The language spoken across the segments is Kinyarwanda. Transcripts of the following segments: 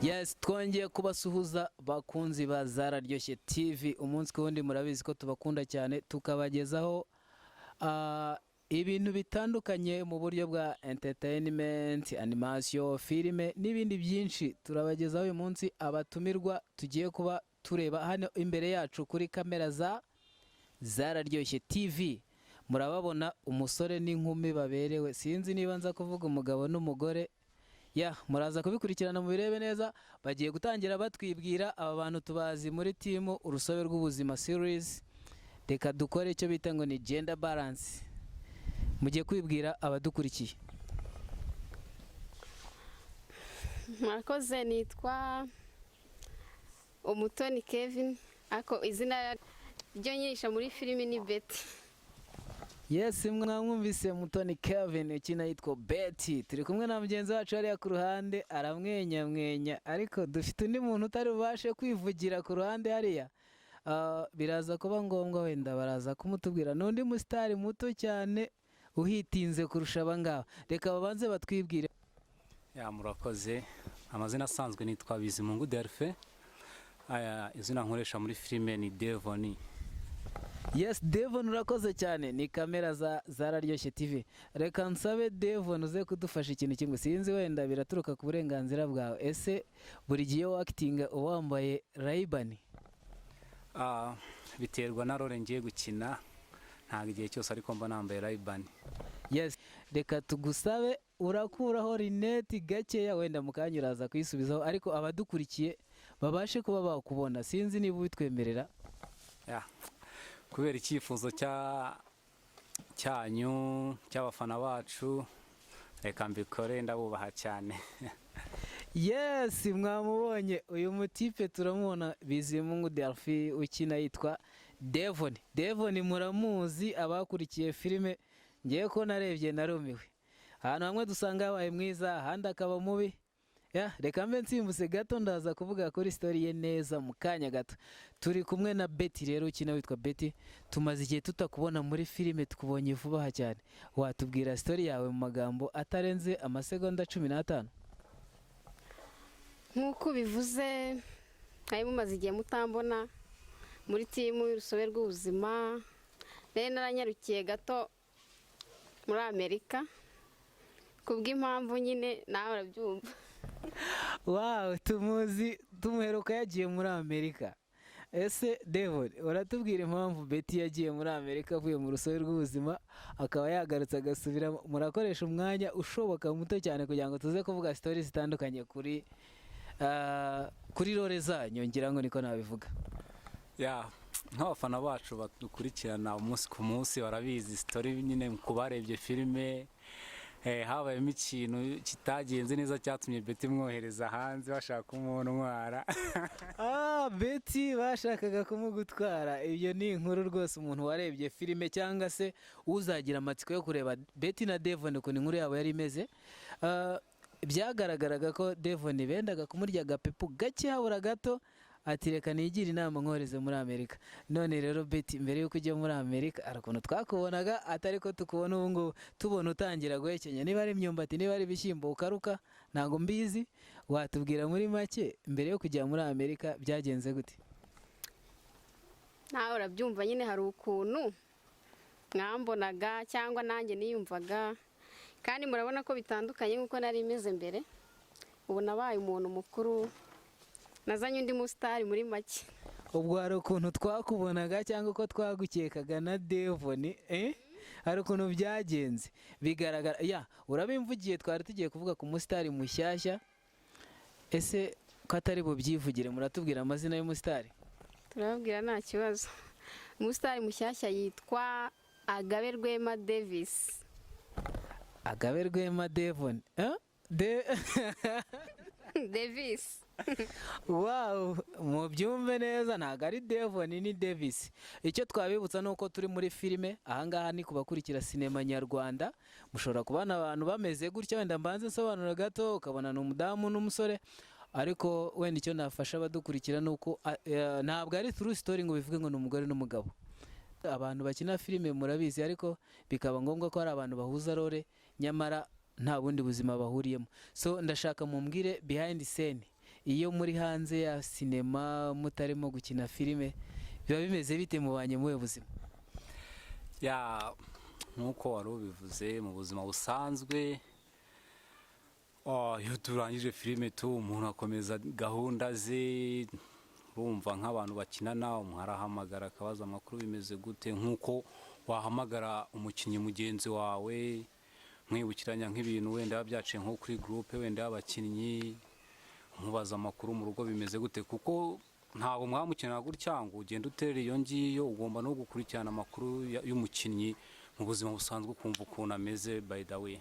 Yes, twongeye kubasuhuza bakunzi ba Zararyoshye TV. Umunsi ku wundi murabizi ko tubakunda cyane tukabagezaho ibintu bitandukanye mu buryo bwa entertainment, animation, filime n'ibindi byinshi. Turabagezaho uyu munsi abatumirwa tugiye kuba tureba hano imbere yacu kuri kamera za Zararyoshye TV. Murababona umusore n'inkumi baberewe. Sinzi niba nza kuvuga umugabo n'umugore. Muraza kubikurikirana mu birebe neza. Bagiye gutangira batwibwira aba bantu tubazi muri timu urusobe rw'ubuzima series. Reka dukore icyo bita ngo ni gender balance. Mugiye kwibwira abadukurikiye. Murakoze, nitwa Umutoni Kevin, ako izina ryo nyirisha muri filimi ni Betty. Yes, mwamwumvise Mutoni Kevin ukina yitwa Betty. Turi kumwe na mugenzi wacu hariya ku ruhande aramwenya ariko dufite undi muntu utari bubashe kwivugira ku ruhande hariya. Biraza kuba ngombwa wenda baraza kumutubwira n'undi musitari muto cyane uhitinze kurusha abangaba. Reka babanze batwibwire. Murakoze, amazina asanzwe nitwa Bizimungu Delphin. Izina nkoresha muri filime ni Devon. Yes, Devon urakoze cyane. Ni kamera za Zararyoshye TV. Reka nsabe Devon uze kudufasha ikintu kimwe. Sinzi wenda biraturuka ku burenganzira bwawe. Ese buri gihe acting wambaye Ray-Ban? Biterwa na role ngiye gukina. Ntabwo igihe cyose ariko mba nambaye Ray-Ban. Yes, reka tugusabe urakuraho rineti gakeya wenda mukanyuraza kwisubizaho ariko abadukurikiye babashe kuba bakubona. Sinzi niba ubitwemerera. Kubera icyifuzo cyanyu cy'abafana bacu, reka mbikore, ndabubaha cyane. Yes, mwamubonye uyu mutipe turamubona, Bizimungu Delphin ukina yitwa Devon. Devon muramuzi abakurikiye filime. Ngiye ko narebye narumiwe. Ahantu hamwe dusanga yabaye mwiza, ahandi akaba mubi. Reka mbe nsimbuse gato ndaza kuvuga kuri story ye neza mu kanya gato. Turi kumwe na Betty rero ukina witwa Betty. Tumaze igihe tutakubona muri filime, tukubonye vuba cyane. Watubwira story yawe mu magambo atarenze amasegonda 15? Nkuko bivuze, ari mumaze igihe mutambona muri timu y'urusobe rw'ubuzima. Rero naranyarukiye gato muri Amerika kubw'impamvu nyine nawe urabyumva. Wow, tumuheruka yagiye muri Amerika. Ese Devon, uratubwira impamvu Betty yagiye muri Amerika avuye mu rusobe rw'ubuzima akaba yagarutse agasubira? Murakoresha umwanya ushoboka muto cyane kugira ngo tuze kuvuga stories zitandukanye kuri role zanyu, ngira ngo niko nabivuga. Nk'abafana bacu badukurikirana umunsi ku munsi barabizi story nyine kubarebye filime. Habayemo ikintu kitagenze neza cyatumye Betty mwohereza hanze bashaka umuntu ntwara. Betty bashakaga kumugutwara. Ibyo ni inkuru rwose umuntu warebye filime cyangwa se uzagira amatsiko yo kureba Betty na Devon uko inkuru yabo yari imeze. Byagaragaraga ko Devon bendaga kumurya gapepu gake habura gato, ati reka nigira inama nkoreze muri Amerika. None rero Betty, mbere yuko ujya muri Amerika arakuntu twakubonaga atari ko tukubona ubu ngubu tubona utangira guhekenya. Niba ari imyumbati, niba ari ibishyimbo ukaruka, ntago mbizi. Watubwira muri make mbere yo kujya muri Amerika byagenze gute? Nawe urabyumva nyine, hari ukuntu mwambonaga cyangwa nanjye niyumvaga, kandi murabona ko bitandukanye nk'uko nari imeze mbere. Ubu nabaye umuntu mukuru, nazanye undi musitari muri make. Ubwo hari ukuntu twakubonaga cyangwa uko twagukekaga na Devon? Hari ukuntu byagenze bigaragara. Urabimvugiye, twari tugiye kuvuga ku musitari mushyashya. Ese ko atari bubyivugire, muratubwira amazina y'umusitari? Turababwira nta kibazo. Umusitari mushyashya yitwa Agabe Rwema Davis. Agabe Rwema Devon? Davis. Wow, mubyumve neza, ntago ari Devon ni Davis. Icyo twabibutsa nuko turi muri filime. Ahangaha ni kubakurikira sinema nyarwanda. Mushobora kubana abantu bameze gutya, wenda mbanze nsobanura gato ukabona n'umudamu n'umusore. Ariko wenda icyo nafasha abadukurikira nuko ntabwo ari true story ngo bivuge ngo n'umugore n'umugabo. Abantu bakina filime murabizi, ariko bikaba ngombwa ko hari abantu bahuza role nyamara nta bundi buzima bahuriyemo. So ndashaka mumbwire behind scene iyo muri hanze ya sinema mutarimo gukina filime biba bimeze bite mubanye mu buzima? ya nk'uko wari ubivuze mu buzima busanzwe, iyo turangije filime umuntu akomeza gahunda ze, urumva nk'abantu bakinana umuntu arahamagara akabaza amakuru bimeze gute, nk'uko wahamagara umukinnyi mugenzi wawe mwibukiranya nk'ibintu wenda byaciye nko kuri groupe wenda y'abakinnyi, umubaza amakuru mu rugo bimeze gute, kuko ntabwo mwamukenera gutya ngo ugende uterera iyo ngiyo, ugomba no gukurikirana amakuru y'umukinnyi mu buzima busanzwe ukumva ukuntu ameze. By the way,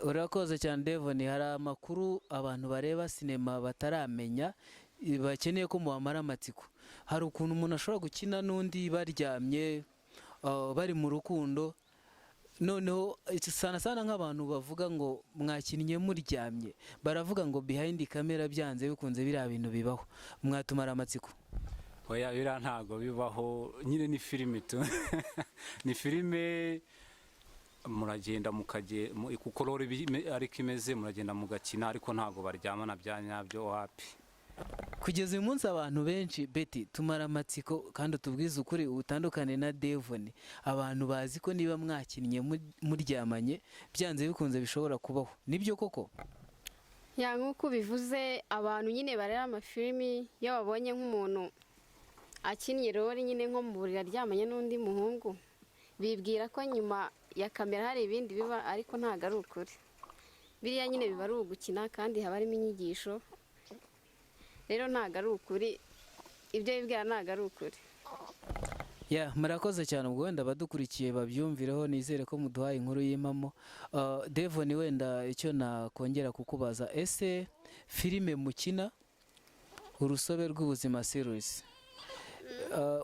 urakoze cyane Devon. Hari amakuru abantu bareba sinema bataramenya bakeneye ko muhamara amatsiko. Hari ukuntu umuntu ashobora gukina n'undi baryamye, bari mu rukundo, noneho sana nk'abantu bavuga ngo mwakinnye muryamye, baravuga ngo behind camera byanze bikunze biriya bintu bibaho, mwatumara amatsiko? oya biriya ntabwo bibaho, nyine ni filime ni filime, muragenda kuko rero ariko imeze, muragenda mugakina, ariko ntabwo baryamana bya nyabyo, wapi. Kugeza uyu munsi abantu benshi Betty tumara amatsiko, kandi utubwize ukuri utandukane na Devon, abantu bazi ko niba mwakinnye muryamanye byanze bikunze bishobora kubaho, nibyo koko? nk'uko bivuze, abantu nyine barera amafilimi iyo babonye nk'umuntu akinnye role nyine nko mu buriri aryamanye n'undi muhungu, bibwira ko nyuma ya kamera hari ibindi biba, ariko ntabwo ari ukuri. Biriya nyine biba ari ugukina, kandi haba harimo inyigisho, rero ntabwo ari ukuri, ibyo bibwira ntabwo ari ukuri. Murakoze cyane, ubwo wenda abadukurikiye babyumvireho, nizere ko muduhaye inkuru y'impamo. Devon, wenda icyo nakongera kukubaza, ese filime mukina urusobe rw'ubuzima series,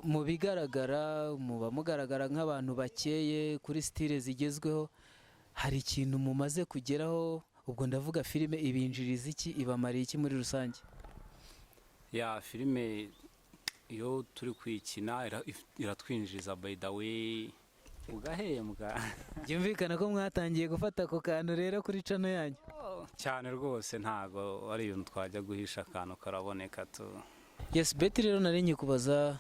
mu bigaragara muba mugaragara nk'abantu bakeye kuri style zigezweho, hari ikintu mumaze kugeraho? Ubwo ndavuga filime ibinjiriza iki, ibamariye iki muri rusange? filime iyo turi kwikina iratwinjiriza, by the way, ugahembwa. Byumvikana ko mwatangiye gufata ako kantu rero kuri channel yanyu cyane rwose, ntago ari ibintu twajya guhisha, akantu karaboneka tu. Yes Betty, rero nari nyikubaza,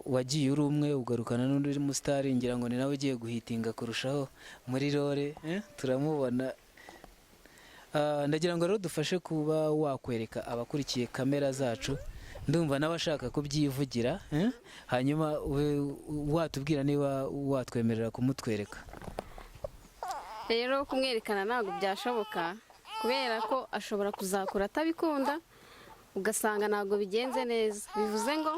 wagiye uri umwe ugarukana n'undi uri musitari, ngira ngo ni nawe ugiye guhitinga kurushaho muri role, turamubona. Ndagira ngo rero dufashe kuba wakwereka abakurikiye kamera zacu, ndumva n'abashaka kubyivugira, hanyuma watubwira niba watwemerera kumutwereka. Rero kumwerekana ntabwo byashoboka, kubera ko ashobora kuzakura atabikunda, ugasanga ntabwo bigenze neza. Bivuze ngo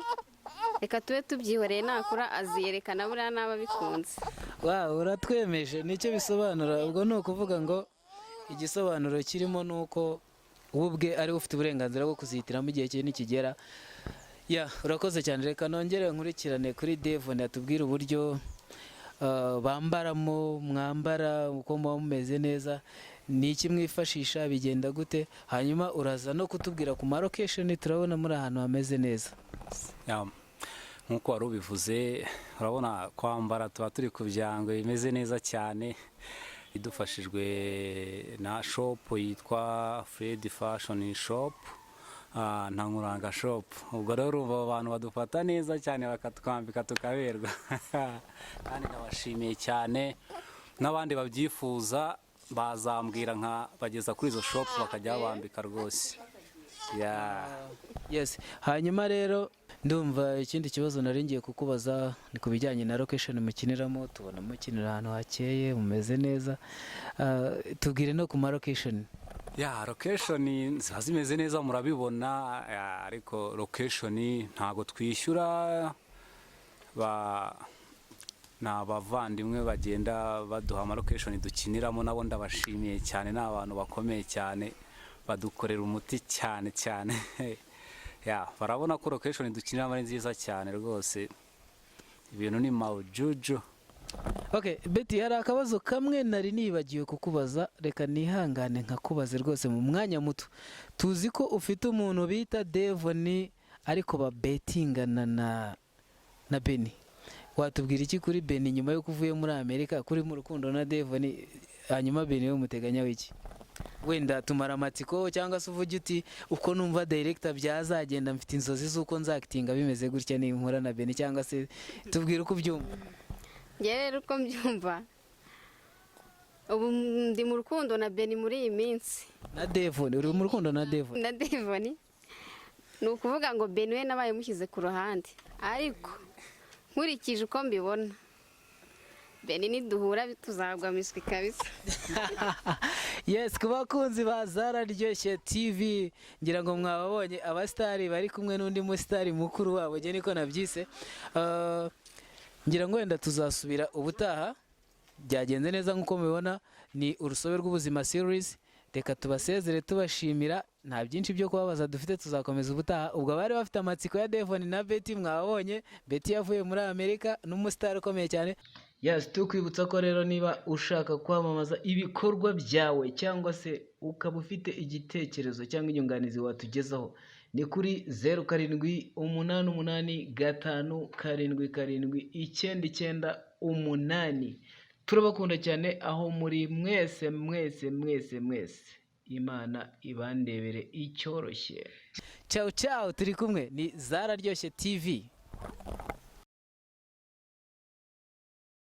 reka tube tubyihoreye, nakura aziyerekana buriya n'aba bikunze. Uratwemeje, nicyo bisobanura. Ubwo ni ukuvuga ngo igisobanuro kirimo ni uko wowe ubwe ari ufite uburenganzira bwo kuzihitiramo igihe cye nikigera. Urakoze cyane. Reka nongere nkurikirane kuri Devon, atubwire uburyo bambaramo, mwambara uko muba mumeze neza, ni iki mwifashisha, bigenda gute, hanyuma uraza no kutubwira ku ma location, turabona muri ahantu hameze neza. Nk'uko wari ubivuze, urabona kwambara tuba turi ku byango bimeze neza cyane, idufashijwe na shop yitwa Fred Fashion Shop, nta nkuranga shop. Ubwo rero abantu badufata neza cyane, bakatwambika tukaberwa. Kandi nabashimiye cyane, n'abandi babyifuza bazambwira bageza kuri izo shop bakajya babambika rwose. Yes, hanyuma rero ndumva ikindi kibazo nari ngiye kukubaza ni ku bijyanye na location mukiniramo. Tubona mukinira ahantu hakeye, mumeze neza, tubwire no ku ma location. Location ziba zimeze neza, murabibona, ariko location ntago twishyura, ni abavandimwe bagenda baduha ama location dukiniramo, nabo ndabashimiye cyane, ni abantu bakomeye cyane, badukorera umuti cyane cyane. Barabona ko location dukiniramo ari nziza cyane rwose, ibintu ni mawujuju. Okay Betty, hari akabazo kamwe nari nibagiwe kukubaza, reka nihangane nkakubaze rwose mu mwanya muto. Tuzi ko ufite umuntu bita Devon, ariko babetingana na Benny. Watubwira iki kuri Benny nyuma yo kuvuye muri Amerika, kuri mu rukundo na Devon, hanyuma Benny we muteganya wiki? wenda tumara amatsiko cyangwa se uvuge uti uko numva director byazagenda mfite inzozi z'uko nzakitinga bimeze gutya ninkora na Beni, cyangwa se tubwire uko ubyumva. njye rero uko mbyumva ubu ndi mu rukundo na Beni muri iyi minsi Na Devon, uri mu rukundo na Devon? na Devon. Ni ukuvuga ngo Beni we nabaye mushyize ku ruhande, ariko nkurikije uko mbibona Beni niduhura tuzagwa miswi kabisa. Yes, ku bakunzi ba Zararyoshye TV, ngira ngo mwababonye abastari bari kumwe n'undi musitari mukuru wabo, nge niko nabyise. Ngira ngo wenda tuzasubira ubutaha, byagenze neza nk'uko mubibona, ni urusobe rw'ubuzima series. Reka tubasezere tubashimira, nta byinshi byo kubabaza dufite, tuzakomeza ubutaha. Ubwo bari bafite amatsiko ya Devon na Betty, mwabonye Betty yavuye muri Amerika n'umusitari ukomeye cyane. Yes, tukwibutsa ko rero niba ushaka kwamamaza ibikorwa byawe cyangwa se ukaba ufite igitekerezo cyangwa inyunganizi watugezaho, ni kuri 0785779998. Turabakunda cyane aho muri mwese mwese mwese mwese. Imana ibandebere icyoroshye. Ciao ciao, turi kumwe, ni Zararyoshye TV.